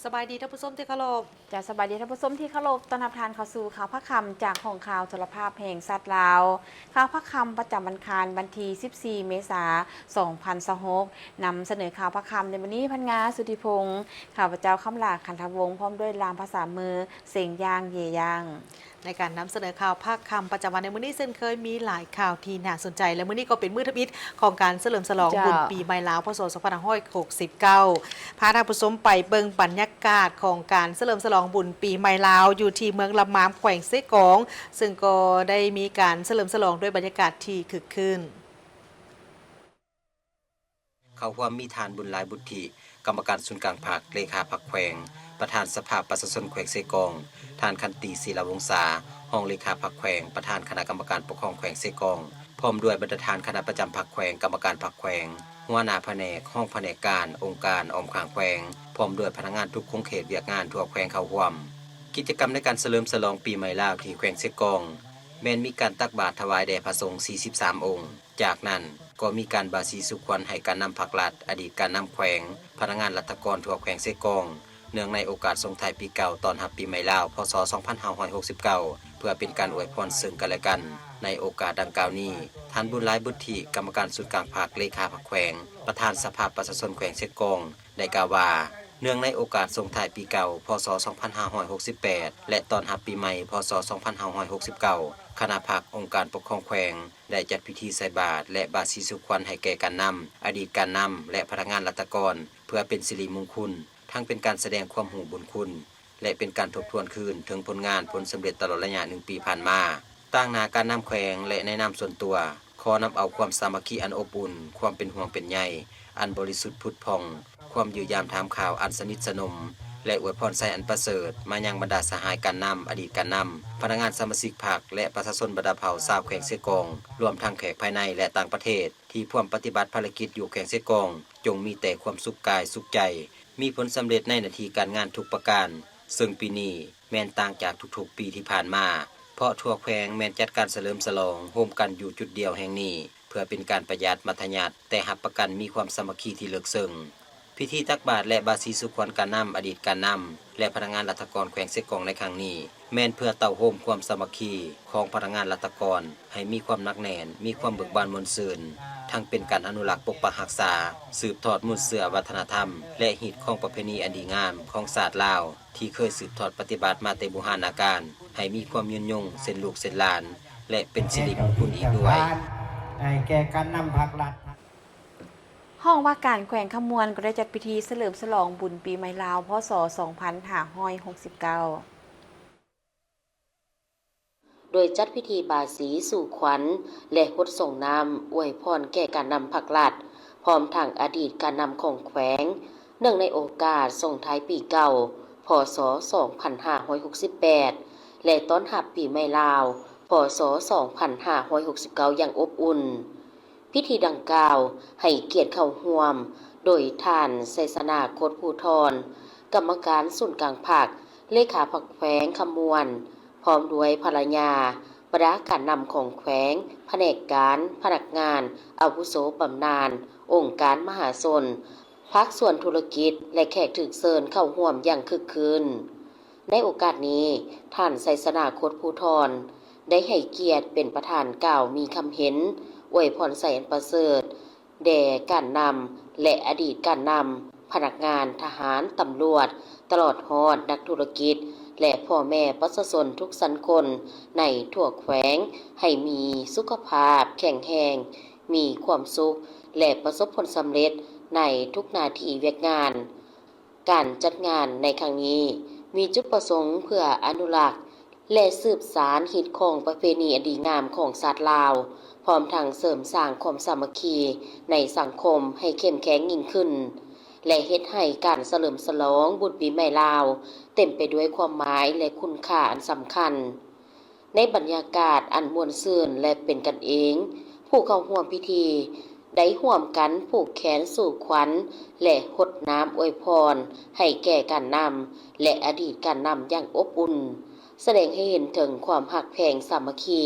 สบายดีท่านผู้ชมที่เคารพจะสบายดีท่านผู้ชมที่เคารพต้อนรับทานเข้าสู่ข่าวพระคำจากห้องข่าวโทรภาพแห่งสัตว์ลาวข่าวพระคำประจำวันคารวันที่14 เมษายน 2026นำเสนอข่าวพระคำในวันนี้พันงาสุธิพงศ์ข้าพเจ้าคำหลาขันธวงศ์พร้อมด้วยลามภาษามือเสียงยางเยยางในการนำเสนอข่าวภาคคำประจำวันในมื้อนี้เช่นเคยมีหลายข่าวที่น่าสนใจและมื้อนี้ก็เป็นมื้อทมิตของการเฉลิมฉลองบุญปีใหม่ลาวพศ2569พาท่านผู้ชมไปเบิ่งบรรยากาศของการเฉลิมฉลองบุญปีใหม่ลาวอยู่ที่เมืองลำมามแขวงเซกองซึ่งก็ได้มีการเฉลิมฉลองด้วยบรรยากาศที่คึกคืนเขาความมีทานบุญหลายบุตรีกรรมการศูนย์กลางภาคเลขาพักแขวงประธานสภาประชาชนแขวงเซกองทานคันตีศิลาวงศาห้องเลขาพักแขวงประธานคณะกรรมการปกครองแขวงเซกองพร้อมด้วยบรรดาคณะประจำพักแขวงกรรมการพักแขวงหัวหน้าแผนกห้องแผนกการองค์การออมข้างแขวงพร้อมด้วยพนักงานทุกคงเขตเวียกงานทั่วแขวงเข้าร่วมกิจกรรมในการเฉลิมฉลองปีใหม่ลาวที่แขวงเซกองแม้นมีการตักบาตรถวายแด่พระสงฆ์43องค์จากนั้นก็มีการบาสีสุขวัญให้การนำผักลัดอดีตการนำแขวงพนักงานรัฐกรทั่วแขวงเซกองเนื่องในโอกาสส่งท้ายปีเก่าตอนรับปีใหม่ลาวพศ2569เพื่อเป็นการอวยพรซึ่งกันและกันในโอกาสดังกล่าวนี้ท่านบุญหลายบุตรีกรรมการศูนย์กลางภาคเลขาพักแขวงประธานสภาประชาชนแขวงเซกองได้กล่าวว่าเนื่องในโอกาสส่งท้ายปีเก่าพศ2568และตอนรับปีใหม่พศ2569คณะภาคองค์การปกครองแขวงได้จัดพิธีใส่บาตรและบาสีสุขวัญให้แก่การนำอดีตการนำและพนักงานรัฐกรเพื่อเป็นสิริมงคลทั้งเป็นการแสดงความหูบุญคุณและเป็นการทบทวนคืนถึงผลงานผลสำเร็จตลอดระยะ1 ปีผ่านมาต่างหน้าการนำแขวงและแนะนำส่วนตัวขอนำเอาความสามัคคีอันอบอุ่นความเป็นห่วงเป็นใยอันบริสุทธิ์ผุดผ่องความอยู่ยามถามข่าวอันสนิทสนมและอวยพรใส่อันประเสริฐมายังบรรดาสหายการนำอดีตการนำพนักงานสมาชิกพรรคและประชาชนบรรดาเผ่าชาวแขวงเซกองรวมทั้งแขกภายในและต่างประเทศที่ร่วมปฏิบัติภารกิจอยู่แขวงเซกองจงมีแต่ความสุขกายสุขใจมีผลสำเร็จในหน้าที่การงานทุกประการซึ่งปีนี้แม้นต่างจากทุกๆปีที่ผ่านมาเพราะทั่วแขวงแม้นจัดการเฉลิมฉลองร่วมกันอยู่จุดเดียวแห่งนี้เพื่อเป็นการประหยัดมัธยัติแต่หับประกันมีความสามัคคีที่ลึกซึ้งพิธีตักบาตรและบาสีสุขวัญการนำอดีตการนำและพนักงานรัฐกรแขวงเซกองในครั้งนี้แม้นเพื่อเต่าโฮมความสามัคคีของพนักงานรัฐกรให้มีความหนักแน่นมีความเบิกบานมวลซื่นทั้งเป็นการอนุรักษ์ปกปักรักษาสืบทอดมูลเสื่อวัฒนธรรมและหีดของประเพณีอันดีงามของศาสตร์ลาวที่เคยสืบทอดปฏิบัติมาแต่โบราณกาลให้มีความยืนยงเส้นลูกเส้นหลานและเป็นสิริมงคลอีกด้วยแก่การนำผักลัดห้องว่าการแขวงขมวนก็ได้จัดพิธีเฉลิมฉลองบุญปีใหม่ลาวพศ2569โดยจัดพิธีบาสีสู่ขวัญและฮดส่งน้ำอวยพรแก่การนำผักลัดพร้อมทางอดีตการนำของแขวงเนื่องในโอกาสส่งท้ายปีเก่าพศ2568และต้อนรับปีใหม่ลาวพศ2569อย่างอบอุ่นพิธีดังกล่าวให้เกียรติเข้าร่วมโดยท่านไสสนาโคตรภูธรกรรมการศูนย์กลางภาคเลขาพักแขวงขมวนพร้อมด้วยภรรยาบรรดาการนำของแขวงแผนกการพนักงานอาวุโสบำนาญองค์การมหาชนภาคส่วนธุรกิจและแขกถึกเชิญเข้าร่วมอย่างคึกคืนในโอกาสนี้ท่านไสสนาโคตรภูธรได้ให้เกียรติเป็นประธานกล่าวมีคำเห็นอวยพรใส่อันประเสริฐแด่การนำและอดีตการนำพนักงานทหารตำรวจตลอดฮอดนักธุรกิจและพ่อแม่ประชาชนทุกสันคนในทั่วแขวงให้มีสุขภาพแข็งแรงมีความสุขและประสบผลสำเร็จในทุกหน้าที่เวียกงานการจัดงานในครั้งนี้มีจุดประสงค์เพื่ออนุรักษ์และสืบสานหิตของประเพณีอันดีงามของชาติลาวพร้อมทั้งเสริมสร้างความสามัคคีในสังคมให้เข้มแข็งยิ่งขึ้นและเฮ็ดให้การเฉลิมฉลองบุญปีใหม่ลาวเต็มไปด้วยความหมายและคุณค่าอันสำคัญในบรรยากาศอันม่วนซื่นและเป็นกันเองผู้เข้าร่วมพิธีได้ร่วมกันผูกแขนสู่ขวัญและหดน้ำอวยพรให้แก่การนำและอดีตการนำอย่างอบอุ่นแสดงให้เห็นถึงความหักแพงสามัคคี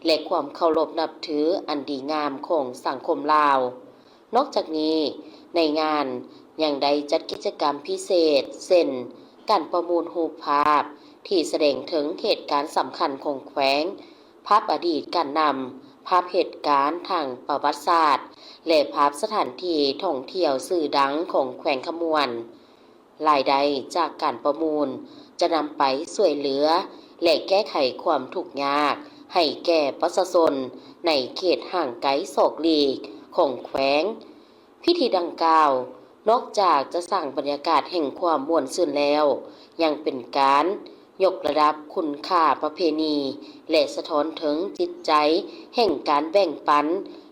และความเคารพนับถืออันดีงามของสังคมลาวนอกจากนี้ในงาน ยังได้จัดกิจกรรมพิเศษเช่นการประมูลรูปภาพที่แสดงถึงเหตุการณ์สำคัญของแขวงภาพอดีตการนำภาพเหตุการณ์ทางประวัติศาสตร์และภาพสถานที่ท่องเที่ยวสื่อดังของแขวงขมวนรายได้จากการประมูลจะนำไปช่วยเหลือและแก้ไขความทุกข์ยากให้แก่ประชาชนในเขตห่างไกลศอกหลีกของแขวงพิธีดังกล่าวนอกจากจะสร้างบรรยากาศแห่งความม่วนซื่นแล้วยังเป็นการยกระดับคุณค่าประเพณีและสะท้อนถึงจิตใจแห่งการแบ่งปัน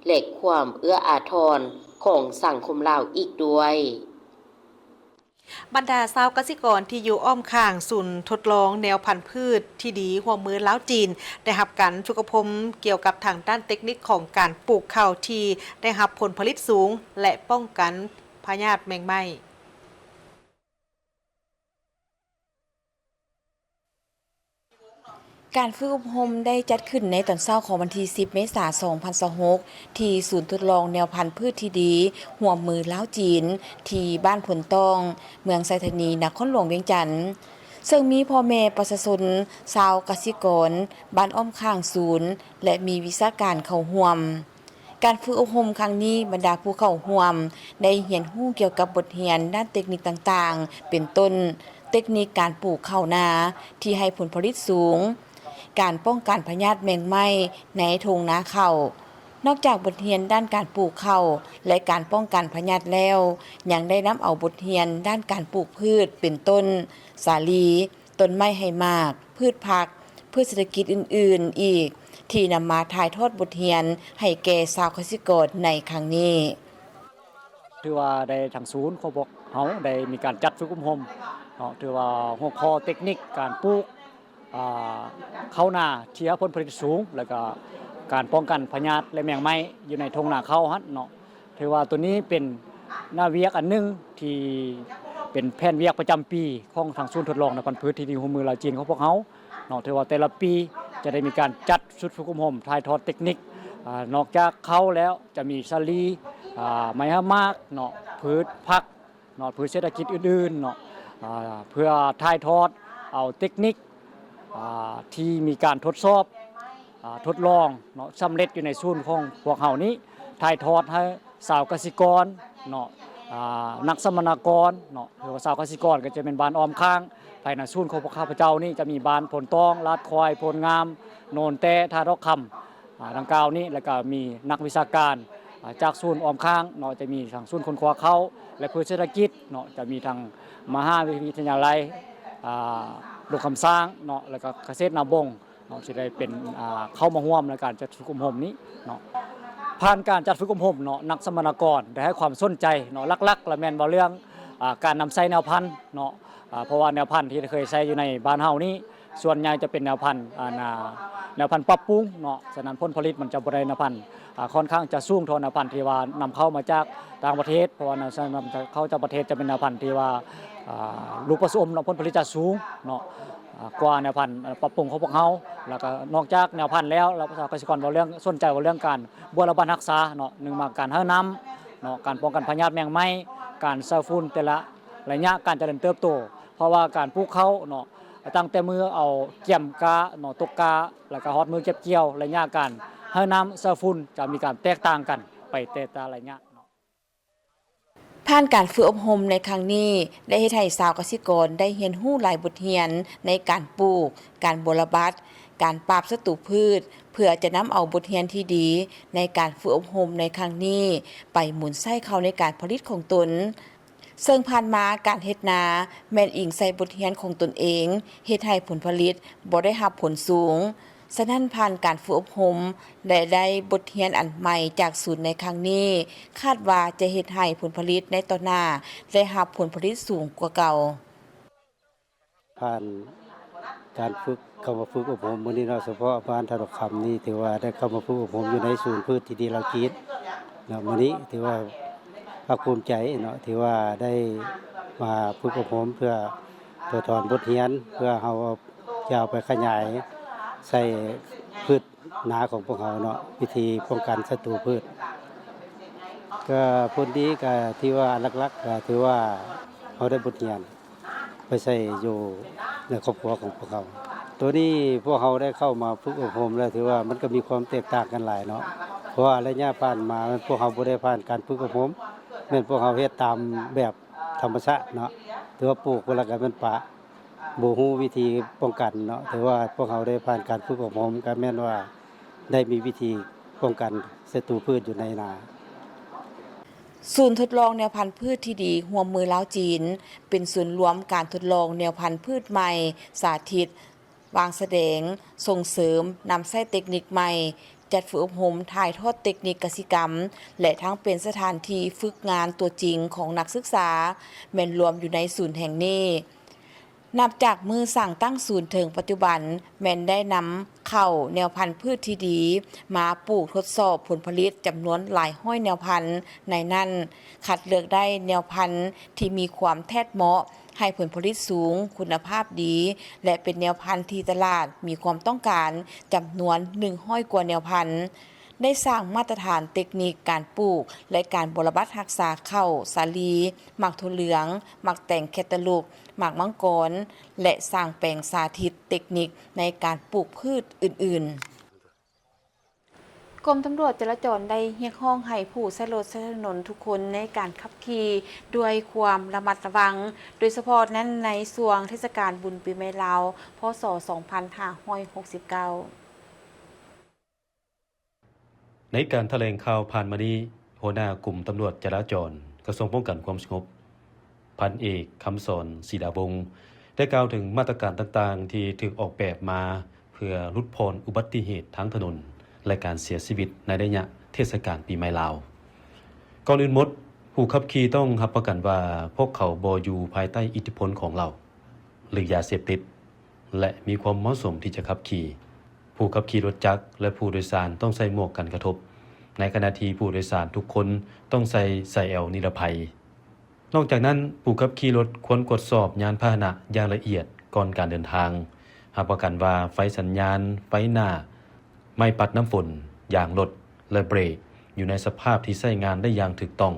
และความเอื้ออาทรของสังคมลาวอีกด้วย บรรดาชาวเกษตรกรที่อยู่อ้อมข้างศูนย์ทดลองแนวพันธุ์พืชที่ดีหัวมือล้าวจีนได้รับการฝึกอบรมเกี่ยวกับทางด้านเทคนิคของการปลูกข้าวที่ได้รับผลผลิตสูงและป้องกันพยาธิแมงไหม้ การฝึกอบรมได้จัดขึ้นในตอนเช้าของวันที่ 10 เมษายน 2026 ที่ศูนย์ทดลองแนวพันธุ์พืชที่ดีหัวมือล้าวจีนที่บ้านผลตองเมืองไซธานีนครหลวงเวียงจันทน์ซึ่งมีพ่อแม่ประชาชนชาวเกษตรกรบ้านอ้อมข้างศูนย์และมีวิชาการเข้าร่วม การฝึกอบรมครั้งนี้บรรดาผู้เข้าร่วมได้เรียนรู้เกี่ยวกับบทเรียนด้านเทคนิคต่างๆเป็นต้นเทคนิคการปลูกข้าวนาที่ให้ผลผลิตสูงการป้องกันพยาธิแมงไหม้ในทุ่งนาข้าวนอกจากบทเรียนด้านการปลูกข้าวและการป้องกันพยาธิแล้วยังได้นำเอาบทเรียนด้านการปลูกพืชเป็นต้นสาลีต้นไม้ให้มากพืชผักพืชเศรษฐกิจอื่นๆอีกที่นำมาถ่ายทอดบทเรียนให้แก่ชาวเกษตรกรในครั้งนี้ถือว่าได้ทางศูนย์ของพวกเขาได้มีการจัดฝึกอบรมถือว่าหัวข้อเทคนิคการปลูกข้าวนาที่ให้ผลผลิตสูงแล้วก็การป้องกันพยาธิและแมงไหม้อยู่ในทุ่งนาข้าวเนาะถือว่าตัวนี้เป็นหน้าเวียกอันนึงที่เป็นแผนเวียกประจำปีของทางศูนย์ทดลองในพันธุ์พืชที่ดีหัวมือลาวจีนของพวกเขาเนาะถือว่าแต่ละปีจะได้มีการจัดชุดฝึกอบรมถ่ายทอดเทคนิคนอกจากเขาแล้วจะมีสาลีไม้ฮามากเนาะพืชผักเนาะพืชเศรษฐกิจอื่นๆเนาะเพื่อถ่ายทอดเอาเทคนิคที่มีการทดสอบทดลองเนาะสำเร็จอยู่ในศูนย์ของพวกเฮานี้ถ่ายทอดให้ชาวเกษตรกรเนาะนักสมนากรเนาะหรือว่าชาวเกษตรกรก็จะเป็นบ้านอ้อมข้างภายในศูนย์ของพวกข้าพเจ้านี่จะมีบ้านผลตองลาดควายผลงามโนนแต้ท่าดอกคำดังกล่าวนี้แล้วก็มีนักวิชาการจากศูนย์อ้อมข้างเนาะจะมีทางศูนย์คนคว้าเข้าและพืชเศรษฐกิจเนาะจะมีทางมหาวิทยาลัยโรงคำสร้างเนาะแล้วก็เกษตรนาบงเนาะจะได้เป็นเข้ามาร่วมในการจัดฝึกอบรมนี้เนาะผ่านการจัดฝึกอบรมเนาะนักสมนากรได้ให้ความสนใจเนาะลักๆและแม่นบ่เรื่องการนำใช้แนวพันธุ์เนาะเพราะว่าแนวพันธุ์ที่เคยใช้อยู่ในบ้านเฮานี้ส่วนใหญ่จะเป็นแนวพันธุ์ปรับปรุงเนาะฉะนั้นผลผลิตมันจะบ่ได้แนวพันธุ์ค่อนข้างจะสูงเท่าแนวพันธุ์ที่ว่านำเข้ามาจากต่างประเทศเพราะว่านำเข้าจากประเทศจะเป็นแนวพันธุ์ที่ว่าลูกผสมผลผลิตจะสูงเนาะกว่าแนวพันธุ์ปรับปรุงของพวกเฮาแล้วก็นอกจากแนวพันธุ์แล้วเราเกษตรกรบ่เรื่องสนใจว่าเรื่องการบัวระบาดรักษาเนาะ1มาการให้น้ำเนาะการป้องกันพยาธิแมงไหม้การใส่ฝุ่นแต่ละระยะการเจริญเติบโตเพราะว่าการปลูกข้าวเนาะตั้งแต่มือเอาเกี่ยมกาเนาะตกกาแล้วก็ฮอดมือเก็บเกี่ยวระยะการให้น้ำใส่ฝุ่นจะมีการแตกต่างกันไปแต่ละระยะผ่านการฝึกอบรมในครั้งนี้ได้เฮ็ดให้ชาวเกษตรกรได้เรียนรู้หลายบทเรียนในการปลูกการบรบัดการปราบศัตรูพืชเพื่อจะนำเอาบทเรียนที่ดีในการฝึกอบรมในครั้งนี้ไปหมุนใส่เข้าในการผลิตของตนซึ่งผ่านมาการเฮ็ดนาแม่นอิงใส่บทเรียนของตนเองเฮ็ดให้ผลผลิตบ่ได้รับผลสูงฉะนั้นผ่านการฝึกอบรมและได้บทเรียนอันใหม่จากศูนย์ในครั้งนี้คาดว่าจะเฮ็ดให้ผลผลิตในต่อหน้าได้รับผลผลิตสูงกว่าเก่าผ่านการฝึกเข้ามาฝึกอบรมมื้อนี้เนาะเฉพาะบ้านท่าดอกคำนี่ถือว่าได้เข้ามาฝึกอบรมอยู่ในศูนย์พืชที่ดีลาวจีนเนาะมื้อนี้ถือว่าภาคภูมิใจเนาะที่ว่าได้มาฝึกอบรมเพื่อตัวถอนบทเรียนเพื่อเฮาจะเอาไปขยายใส่พืชนาของพวกเราเนาะวิธีป้องกันศัตรูพืช ก็ผลดีก็ที่ว่าหลักๆก็ถือว่าเขาได้บทเรียนไปใช้อยู่ในครอบครัวของพวกเขาตัวนี้พวกเขาได้เข้ามาฝึกอบรมแล้วถือว่ามันก็มีความแตกต่างกันหลายเนาะเพราะว่าระยะผ่านมาพวกเขาบ่ได้ผ่านการฝึกอบรมแม่นพวกเขาเฮ็ดตามแบบธรรมชาติเนาะถือว่าปลูกแล้วก็มันปะบ่ฮู้วิธีป้องกันเนาะถือว่าพวกเขาได้ผ่านการฝึกอบรมก็แม่นว่าได้มีวิธีป้องกันศัตรูพืชอยู่ในนา ศูนย์ทดลองแนวพันธุ์พืชที่ดีร่วมมือลาวจีนเป็นศูนย์รวมการทดลองแนวพันธุ์พืชใหม่สาธิตวางแสดงส่งเสริมนำใช้เทคนิคใหม่จัดฝึกอบรมถ่ายทอดเทคนิคกสิกรรมและทั้งเป็นสถานที่ฝึกงานตัวจริงของนักศึกษาแม่นรวมอยู่ในศูนย์แห่งนี้นับจากมือสั่งตั้งศูนย์ถึงปัจจุบันแม่นได้นำเข้าแนวพันธุ์พืชที่ดีมาปลูกทดสอบผลผลิตจำนวนหลายห้อยแนวพันธุ์ในนั้นคัดเลือกได้แนวพันธุ์ที่มีความแทดเหมาะให้ผลผลิตสูงคุณภาพดีและเป็นแนวพันธุ์ที่ตลาดมีความต้องการจำนวน100 กว่าแนวพันธุ์ได้สร้างมาตรฐานเทคนิคการปลูกและการบำบัดรักษาข้าวสาลีหมักถั่วเหลืองหมักแต่งแคตาลูกหมักมังกรและสร้างแปลงสาธิตเทคนิคในการปลูกพืชอื่นๆกรมตำรวจจราจรได้เรียกร้องให้ผู้ใช้รถใช้ถนนทุกคนในการขับขี่ด้วยความระมัดระวังโดยเฉพาะนั้นในช่วงเทศกาลบุญปีใหม่ลาวพ.ศ. 2569ในการแถลงข่าวผ่านมานี้หัวหน้ากลุ่มตำรวจจราจรกระทรวงป้องกันความสงบพันเอกคำสอนศิลาวงศ์ได้กล่าวถึงมาตรการต่างๆที่ถูกออกแบบมาเพื่อลดพรอุบัติเหตุทางถนนและการเสียชีวิตในระยะเทศกาลปีใหม่ลาวก่อนอื่นหมดผู้ขับขี่ต้องรับประกันว่าพวกเขาบ่อยู่ภายใต้อิทธิพลของเหล้าหรือยาเสพติดและมีความเหมาะสมที่จะขับขี่ผู้ขับขี่รถจักรและผู้โดยสารต้องใส่หมวกกันกระทบในขณะที่ผู้โดยสารทุกคนต้องใส่แอลนิรภัยนอกจากนั้นผู้ขับขี่รถควรตรวจสอบยานพาหนะอย่างละเอียดก่อนการเดินทางรับประกันว่าไฟสัญญาณไฟหน้าไม่ปัดน้ำฝนยางรถและเบรกอยู่ในสภาพที่ใช้งานได้อย่างถูกต้อง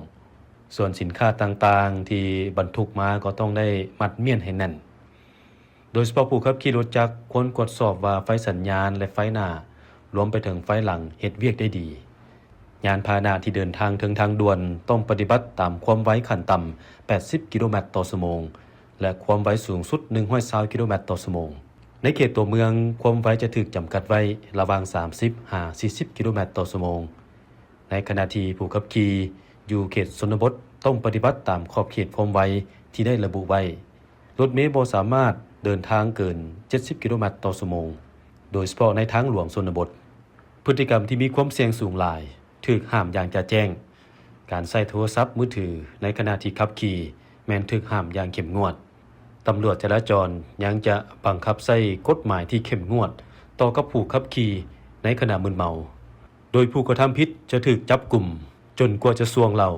ส่วนสินค้าต่างๆที่บรรทุกมาก็ต้องได้มัดเมียนให้แน่นโดยเฉพาะผู้ขับขี่รถจักรควรตรวจสอบว่าไฟสัญญาณและไฟหน้ารวมไปถึงไฟหลังเฮ็ดเวียกได้ดียานพาหนะที่เดินทางถึงทางด่วนต้องปฏิบัติตามความไวขั้นต่ำ80 กิโลเมตรต่อชั่วโมงและความไวสูงสุด120 กิโลเมตรต่อชั่วโมงในเขตตัวเมืองความไวจะถูกจำกัดไว้ระหว่าง30-40 กิโลเมตรต่อชั่วโมงในขณะที่ผู้ขับขี่อยู่เขตชนบทต้องปฏิบัติตามขอบเขตความไวที่ได้ระบุไว้รถเมล์บ่สามารถเดินทางเกิน70 กิโลเมตรต่อชั่วโมงโดยเฉพาะในทางหลวงชนบทพฤติกรรมที่มีความเสี่ยงสูงหลายถูกห้ามอย่างจะแจ้งการใช้โทรศัพท์มือถือในขณะที่ขับขี่แม้นถูกห้ามอย่างเข้มงวดตำรวจจราจรยังจะบังคับใช้กฎหมายที่เข้มงวดต่อกับผู้ขับขี่ในขณะมึนเมาโดยผู้กระทำผิดจะถูกจับกุมจนกว่าจะสวงเหล่า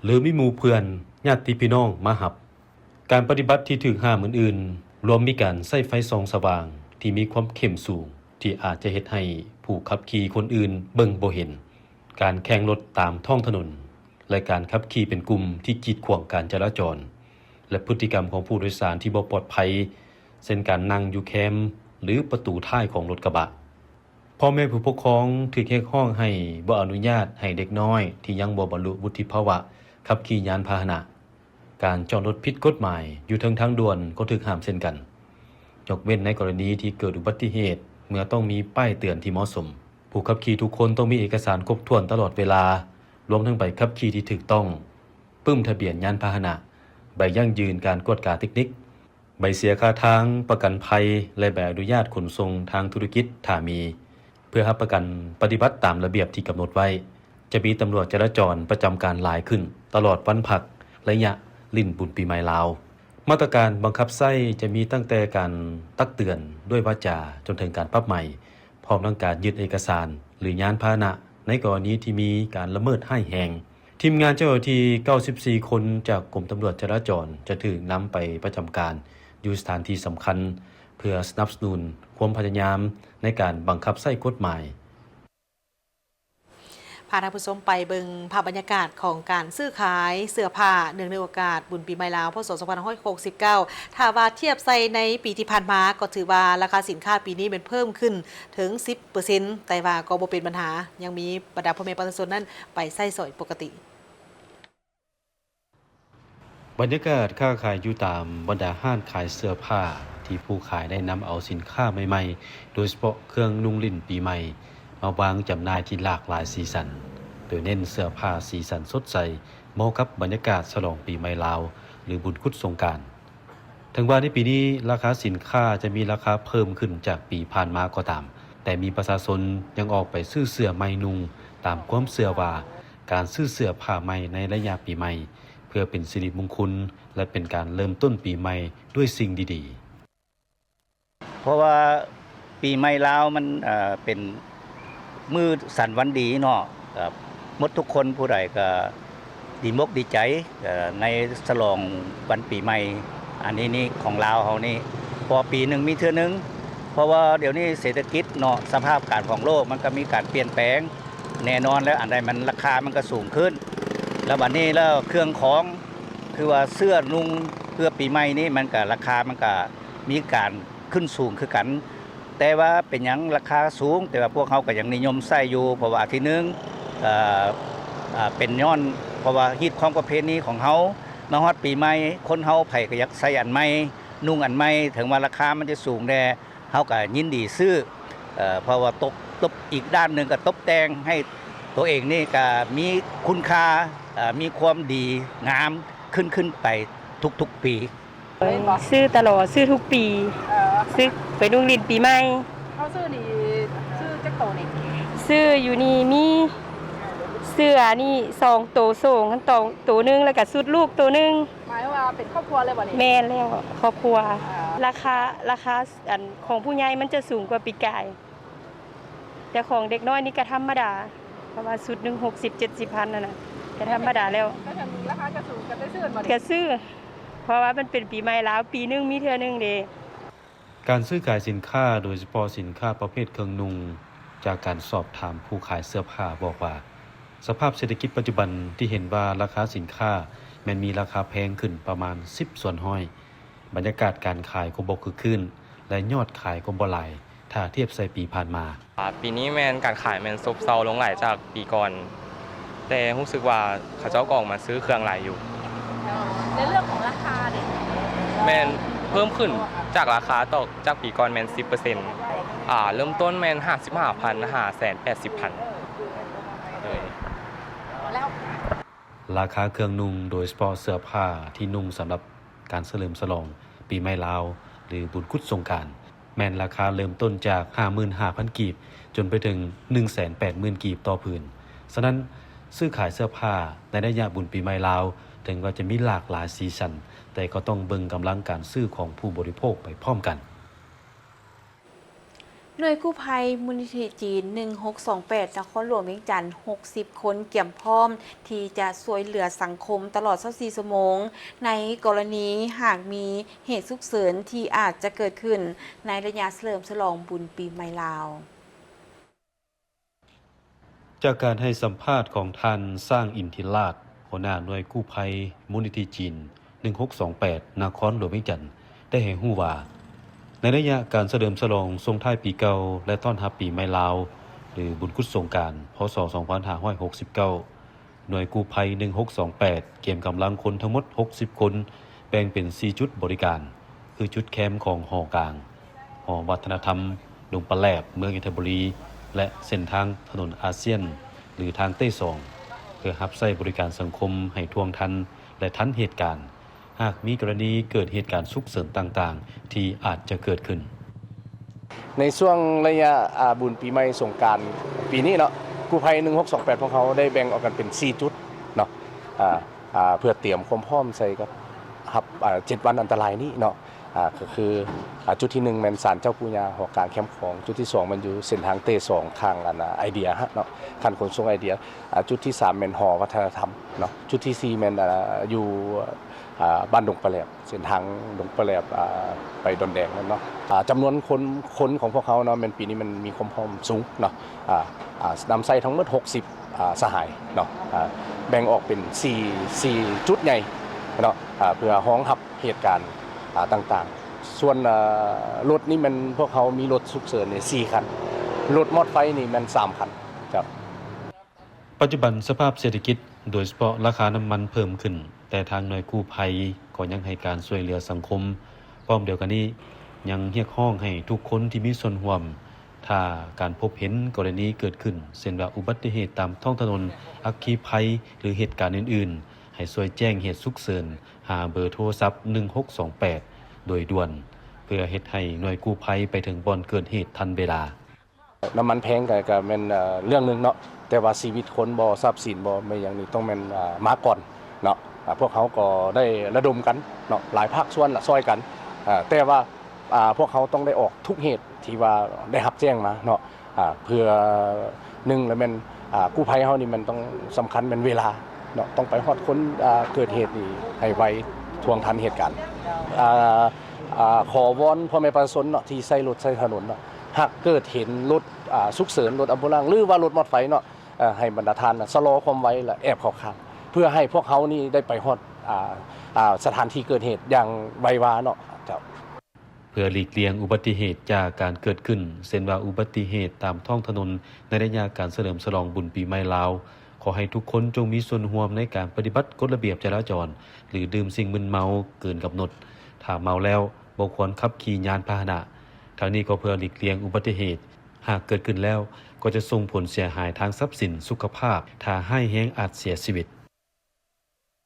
หรือมีหมู่เพื่อนญาติพี่น้องมาหับการปฏิบัติที่ถูกห้ามอื่นๆรวมมีการใช้ไฟส่องสว่างที่มีความเข้มสูงที่อาจจะเฮ็ดให้ผู้ขับขี่คนอื่นเบิ่งบ่เห็นการแข่งรถตามท้องถนนและการขับขี่เป็นกลุ่มที่กีดขวางการจราจรและพฤติกรรมของผู้โดยสารที่บ่ปลอดภัยเช่นการนั่งอยู่แคมหรือประตูท้ายของรถกระบะพ่อแม่ผู้ปกครองถูกเรียกร้องให้บ่อนุญาตให้เด็กน้อยที่ยังบ่บรรลุวุฒิภาวะขับขี่ยานพาหนะการจอดรถผิดกฎหมายอยู่ทางด่วนก็ถูกห้ามเช่นกันยกเว้นในกรณีที่เกิดอุบัติเหตุเมื่อต้องมีป้ายเตือนที่เหมาะสมผู้ขับขี่ทุกคนต้องมีเอกสารครบถ้วนตลอดเวลารวมทั้งใบขับขี่ที่ถูกต้องปึ้มทะเบียนยานพาหนะใบยั่งยืนการกวดกาเทคนิคใบเสียค่าทางประกันภัยและใบอนุญาตขนส่งทางธุรกิจถ้ามีเพื่อรับประกันปฏิบัติตามระเบียบที่กำหนดไว้จะมีตำรวจจราจรประจำการหลายขึ้นตลอดวันพักระยะลิ้นบุญปีใหม่ลาวมาตรการบังคับใช้จะมีตั้งแต่การตักเตือนด้วยวาจาจนถึงการปรับใหม่พร้อมทั้งการยึดเอกสารหรือยานพาหนะในกรณีที่มีการละเมิดร้ายแรงทีมงานเจ้าหน้าที่94 คนจากกรมตำรวจจราจรจะถูกนำไปประจำการอยู่สถานที่สำคัญเพื่อสนับสนุนความพยายามในการบังคับใช้กฎหมาย าท่านผู้ชมไปเบิ่งภาพบรรยากาศของการซื้อขายเสื้อผ้าเนื่องในโอกาสบุญปีใหม่ลาวพศ2569ถ้าว่าเทียบใส่ในปีที่ผ่านมาก็ถือว่าราคาสินค้าปีนี้มันเพิ่มขึ้นถึง 10% แต่ว่าก็บ่เป็นปัญหายังมีบรรดาพ่อแม่ประชาชนนั้นไปใช้สอยปกติบรรยากาศค้าขายอยู่ตามบรรดาห้างขายเสื้อผ้าที่ผู้ขายได้นำเอาสินค้าใหม่ๆโดยเฉพาะเครื่องนุ่งลิ่นปีใหม่มาวางจำหน่ายที่หลากหลายสีสันโดยเน้นเสื้อผ้าสีสันสดใสเหมาะกับบรรยากาศฉลองปีใหม่ลาวหรือบุญคุดสงกรานต์ถึงว่าในปีนี้ราคาสินค้าจะมีราคาเพิ่มขึ้นจากปีผ่านมาก็ตามแต่มีประชาชนยังออกไปซื้อเสื้อใหม่นุ่งตามความเชื่อว่าการซื้อเสื้อผ้าใหม่ในระยะปีใหม่เพื่อเป็นสิริมงคลและเป็นการเริ่มต้นปีใหม่ด้วยสิ่งดีๆเพราะว่าปีใหม่ลาวมันเป็นมือสันวันดีเนาะหมดทุกคนผู้ใดก็ดีมกดีใจในฉลองวันปีใหม่อันนี้นี่ของลาวเฮานี่พอปีหนึ่งมีเทื่อนึงเพราะว่าเดี๋ยวนี้เศรษฐกิจเนาะสภาพการของโลกมันก็มีการเปลี่ยนแปลงแน่นอนแล้วอันใดมันราคามันก็สูงขึ้นแล้วบัดนี้แล้วเครื่องของคือว่าเสื้อนุ่งเพื่อปีใหม่นี้มันก็ราคามันก็มีการขึ้นสูงคือกันแต่ว่าเป็นหยังราคาสูงแต่ว่าพวกเขาก็ยังนิยมใส่อยู่เพราะว่าที่นึงเป็นย้อนเพราะว่าฮิตของประเพณีของเขามาฮอดปีใหม่คนเฮาไผก็อยากใส่อันใหม่นุ่งอันใหม่ถึงว่าราคามันจะสูงแน่เฮาก็ยินดีซื้อเพราะว่าตบอีกด้านนึงก็ตบแต่งให้ตัวเองนี่ก็มีคุณค่ามีความดีงามขึ้นไปทุกๆปีซื้อตลอดซื้อทุกปีซื้อไปนุ่งลิ้นปีใหม่เขาซื้อนี่ซื้อจักโตนี่ซื้ออยู่นี่มีเสื้อนี่2ตัวส่งกันตัวนึงแล้วก็สุดลูกตัวนึงหมายว่าเป็นครอบครัวเลยบ่นี่แม่นแล้วครอบครัวราคาอันของผู้ใหญ่มันจะสูงกว่าปีกายแต่ของเด็กน้อยนี่ก็ธรรมดาเพราะว่าสุดนึง60-70 พันนั่นน่ะก็ธรรมดาแล้วก็จะมีราคาจะสูงก็ได้ซื้อบ่นี่ก็ซื้อเพราะว่ามันเป็นปีใหม่แล้วปีนึงมีเทื่อนึงเด้การซื้อขายสินค้าโดยเฉพาะสินค้าประเภทเครื่องนุ่งจากการสอบถามผู้ขายเสื้อผ้าบอกว่าสภาพเศรษฐกิจปัจจุบันที่เห็นว่าราคาสินค้าแม้นมีราคาแพงขึ้นประมาณ10ส่วนห้อยบรรยากาศการขายก็บ่คึกคืนและยอดขายก็บ่หลายถ้าเทียบใส่ปีผ่านมาปีนี้แม่นการขายแม่นซบเซาลงหลายจากปีก่อนแต่รู้สึกว่าเขาเจ้าก็ออกมาซื้อเครื่องหลายอยู่ในเรื่องของราคาเนี่ยแม่นเพิ่มขึ้นจากราคาต่อจากปีก่อนแม่น 10% เริ่มต้นแม่น 55,000 580,000เลยราคาเครื่องนุ่งโดยเฉพาะเสื้อผ้าที่นุ่งสำหรับการเฉลิมฉลองปีใหม่ลาวหรือบุญคุดสงกรานต์แม่นราคาเริ่มต้นจาก 55,000 กีบจนไปถึง 180,000 กีบต่อผืนฉะนั้นซื้อขายเสื้อผ้าในระยะบุญปีใหม่ลาวถึงว่าจะมีหลากหลายสีสันแต่ก็ต้องเบิ่งกำลังการซื้อของผู้บริโภคไปพร้อมกันหน่วยกู้ภัยมูลนิธิจีน1628นครหลวงเวียงจันทน์60คนเกี่ยมพร้อมที่จะช่วยเหลือสังคมตลอด24ชั่วโมงในกรณีหากมีเหตุฉุกเฉินที่อาจจะเกิดขึ้นในระยะเฉลิมฉลองบุญปีใหม่ลาวจากการให้สัมภาษณ์ของท่านสร้างอินทิราชหัวหน้าหน่วยกู้ภัยมูลนิธิจีน1628นครหลวงเวียงจันทน์ได้ให้ฮู้ว่าในระยะการเฉลิมฉลองส่งท้ายปีเก่าและต้อนรับปีใหม่ลาวหรือบุญคุดสงกรานต์พ.ศ. 2569หน่วยกู้ภัย1628เก็บกำลังคนทั้งหมด60คนแบ่งเป็น4จุดบริการคือจุดแคมป์ของหอกลางหอวัฒนธรรมดงปะแลบเมืองอินทบุรีและเส้นทางถนนอาเซียนหรือทางเต้สองเพื่อรับใช้บริการสังคมให้ท่วงทันและทันเหตุการณ์หากมีกรณีเกิดเหตุการณ์ฉุกเฉินต่างๆที่อาจจะเกิดขึ้นในช่วงระยะบุญปีใหม่สงกรานต์ปีนี้เนาะกู้ภัย1628พวกเขาได้แบ่งออกกันเป็น4จุดเนาะเพื่อเตรียมความพร้อมใส่กับ7วันอันตรายนี้เนาะก็คือจุดที่1แม่นศาลเจ้าปู่ย่าหอกลางแคมป์ของจุดที่2มันอยู่เส้นทางเต้2ทางไอเดียเนาะคันขนส่งไอเดียจุดที่3แม่นหอวัฒนธรรมเนาะจุดที่4แม่นอยู่บ้านดงปะแลบเส้นทางดงปะแลบไปดอนแดงนั่นเนาะจำนวนคนของพวกเขาเนาะมันปีนี้มันมีความพร้อมสูงเนาะนำไส้ทั้งหมด60 สหายเนาะแบ่งออกเป็น4จุดใหญ่เนาะเพื่อรองรับเหตุการณ์ต่างๆส่วนรถนี่มันพวกเขามีรถฉุกเฉินเนี่ย4คันรถมอเตอร์ไซค์นี่มัน3คันครับ ปัจจุบันสภาพเศรษฐกิจโดยเฉพาะราคาน้ำมันเพิ่มขึ้นแต่ทางหน่วยกู้ภัยก็ยังให้การช่วยเหลือสังคมพร้อมเดียวกันนี้ยังเรียกร้องให้ทุกคนที่มีส่วนร่วมถ้าการพบเห็นกรณีเกิดขึ้นเช่นว่าอุบัติเหตุตามท้องถนนอัคคีภัยหรือเหตุการณ์อื่นๆให้ช่วยแจ้งเหตุฉุกเฉินหาเบอร์โทรศัพท์1628โดยด่วนเพื่อเฮ็ดให้หน่วยกู้ภัยไปถึงบ่อนเกิดเหตุทันเวลาน้ำมันแพงก็เป็นเรื่องนึงเนาะแต่ว่าชีวิตคนบ่ทรัพย์สินบ่ไม่อย่างนี้ต้องเป็นมาก่อนเนาะพวกเขาก็ได้ระดมกันเนาะหลายภาคส่วนละซอยกันแต่ว่าพวกเขาต้องได้ออกทุกเหตุที่ว่าได้รับแจ้งมาเนาะเพื่อ1แล้วมันกู้ภัยเฮานี่มันต้องสำคัญเป็นเวลาเนาะต้องไปฮอดคนเกิดเหตุนี่ให้ไวทวงทันเหตุการณ์ขอวอนพ่อแม่ประชาชนเนาะที่ใช้รถใช้ถนนเนาะหากเกิดเห็นรถฉุกเฉินรถอัมบูลันซ์หรือว่ารถมอเตอร์ไซค์เนาะให้บรรดาท่านชะลอความไวและแอบเข้าข้างเพื่อให้พวกเขานี่ได้ไปฮอดสถานที่เกิดเหตุอย่างไววาเนาะเจ้าเพื่อหลีกเลี่ยงอุบัติเหตุจากการเกิดขึ้นเช่นว่าอุบัติเหตุตามท้องถนนในระยะการเฉลิมฉลองบุญปีใหม่ลาวขอให้ทุกคนจงมีส่วนร่วมในการปฏิบัติกฎระเบียบจราจรหรือดื่มสิ่งมึนเมาเกินกำหนดถ้าเมาแล้วบ่ควรขับขี่ยานพาหนะทางนี้ก็เพื่อหลีกเลี่ยงอุบัติเหตุหากเกิดขึ้นแล้วก็จะส่งผลเสียหายทางทรัพย์สินสุขภาพถ้าให้แห้งอาจเสียชีวิต